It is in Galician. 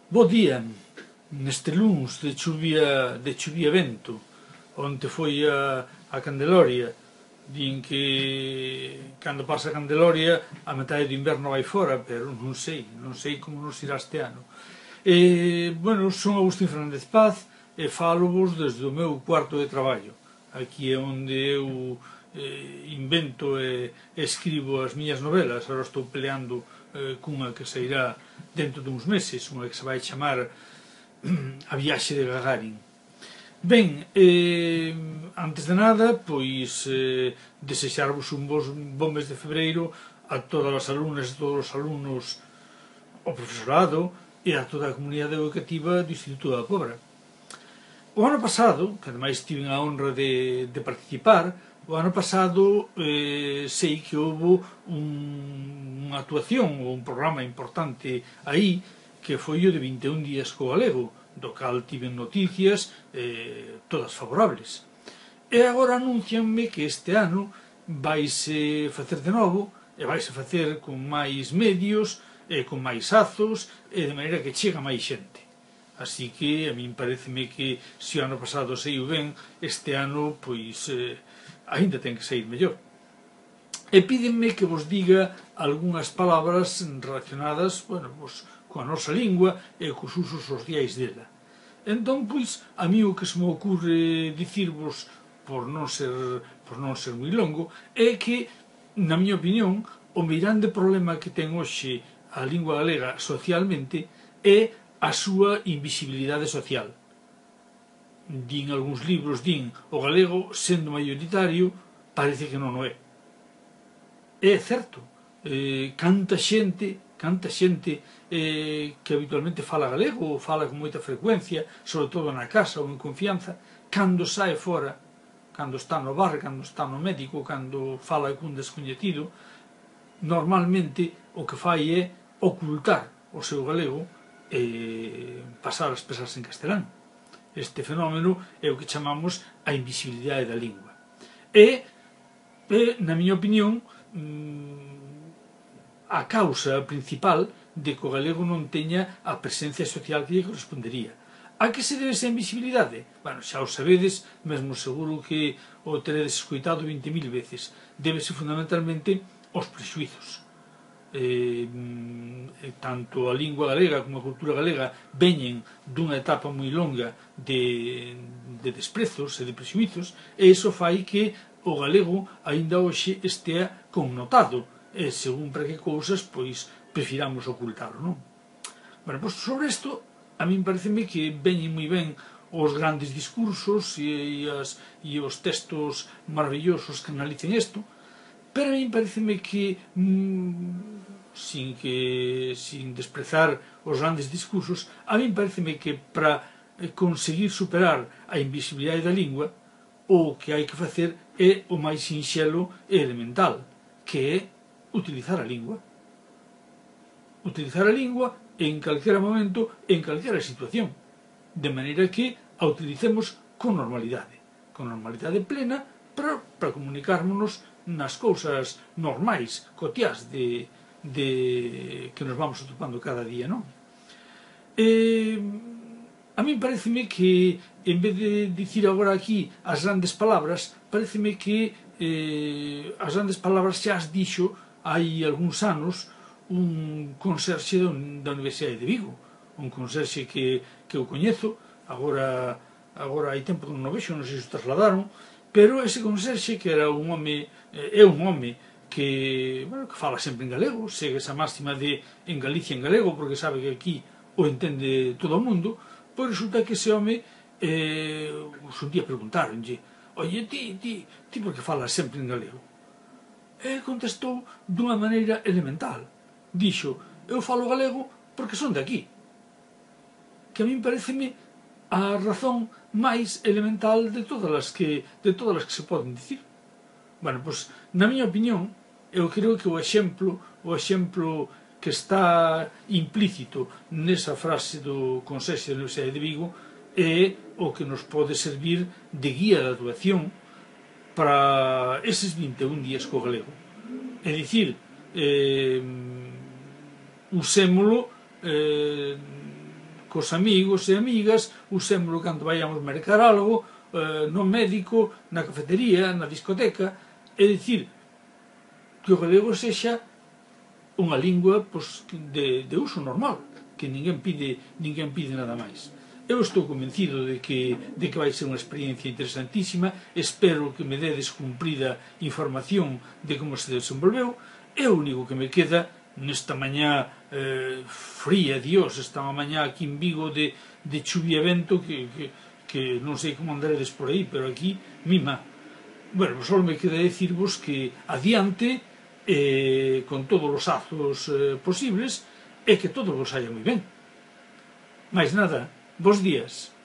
Bo día, neste luns de chuvia e vento, onte foi a Candeloria. Din que cando pasa a Candeloria a metade do inverno vai fora, pero non sei como nos irá este ano. Bueno, son Agustín Fernández Paz e falo-vos desde o meu cuarto de traballo. Aquí é onde eu invento e escribo as miñas novelas. Agora estou peleando cunha que sairá dentro duns meses, unha que se vai chamar A viaxe de Gagarin. Ben, antes de nada, pois desexarvos un bon mes de febreiro a todas as alumnas e todos os alumnos, ao profesorado e a toda a comunidade educativa do Instituto da Pobra. O ano pasado, que ademais tiven a honra de participar, o ano pasado sei que houve unha actuación ou un programa importante aí que foi o de 21 días co galego, do cal tiven noticias todas favorables. E agora anuncianme que este ano vaise facer de novo e vaise facer con máis medios e con máis azos e de maneira que chega máis xente. Así que a min pareceme que se o ano pasado saiu ben, este ano pois aínda ten que sair mellor. E pídenme que vos diga algunhas palabras relacionadas, bueno, pois, coa nosa lingua e cos usos sociais dela. Entón, pois, a mí o que se me ocurre dicirvos, por non ser moi longo, é que, na miña opinión, o meirande problema que ten hoxe a lingua galega socialmente é a súa invisibilidade social. Din algúns libros, o galego, sendo maioritario, parece que non o é. É certo, canta xente que habitualmente fala galego ou fala con moita frecuencia, sobre todo na casa ou en confianza, cando sae fora, cando está no bar, cando está no médico, cando fala cun descoñecido, normalmente o que fai é ocultar o seu galego e pasar a expresarse en castelán. Este fenómeno é o que chamamos a invisibilidade da lingua. E, na miña opinión, a causa principal de que o galego non teña a presencia social que lle correspondería. A que se debe esa invisibilidade? Bueno, xa o sabedes, mesmo seguro que o teredes escoitado 20.000 veces. Débese fundamentalmente aos prexuizos. Tanto a lingua galega como a cultura galega veñen dunha etapa moi longa de desprezos e de prexuizos, e iso fai que o galego aínda hoxe estea connotado, e según para que cousas, pois, prefiramos ocultalo, non? Bueno, pois, sobre isto, a min pareceme que veñen moi ben os grandes discursos e os textos maravillosos que analicen isto, pero a min pareceme que, sin desprezar os grandes discursos, a min pareceme que para conseguir superar a invisibilidade da lingua, o que hai que facer é o máis sinxelo e elemental, que é utilizar a lingua. Utilizar a lingua en calquera momento, en calquera situación, de maneira que a utilicemos con normalidade plena, para comunicármonos nas cousas normais, cotiás que nos vamos atopando cada día, non? A mí pareceme que, en vez de dicir agora aquí as grandes palabras, pareceme que as grandes palabras xa as dixo hai algúns anos un conserxe da Universidade de Vigo, un conserxe que eu coñezo, agora hai tempo que non o vexo, non sei se o trasladaron, pero ese conserxe, que era un home, é un home que fala sempre en galego, segue esa máxima de en Galicia en galego, porque sabe que aquí o entende todo o mundo, pois resulta que ese home, un día preguntaronlle: oye, ti por que falas sempre en galego? E contestou dunha maneira elemental. Dixo: eu falo galego porque son de aquí. Que a min pareceme a razón máis elemental de todas as que se poden dicir. Bueno, pois, na miña opinión, eu creo que o exemplo que está implícito nesa frase do conserxe da Universidade de Vigo é o que nos pode servir de guía de actuación para eses 21 días co galego. É dicir, usémolo cos amigos e amigas, usémolo cando vayamos mercar algo, no médico, na cafetería, na discoteca, é dicir, que o galego sexa unha lingua de uso normal, que ninguén pide nada máis. Eu estou convencido de que vai ser unha experiencia interesantísima, espero que me dedes cumprida información de como se desenvolveu, e o único que me queda nesta mañá fría, Dios, esta mañá aquí en Vigo de chuvia e vento, que non sei como andaredes por aí, pero aquí mima. Bueno, só me queda decirvos que adiante, con todos os azos posibles, e que todo vos saia moi ben. Mais nada, bons días.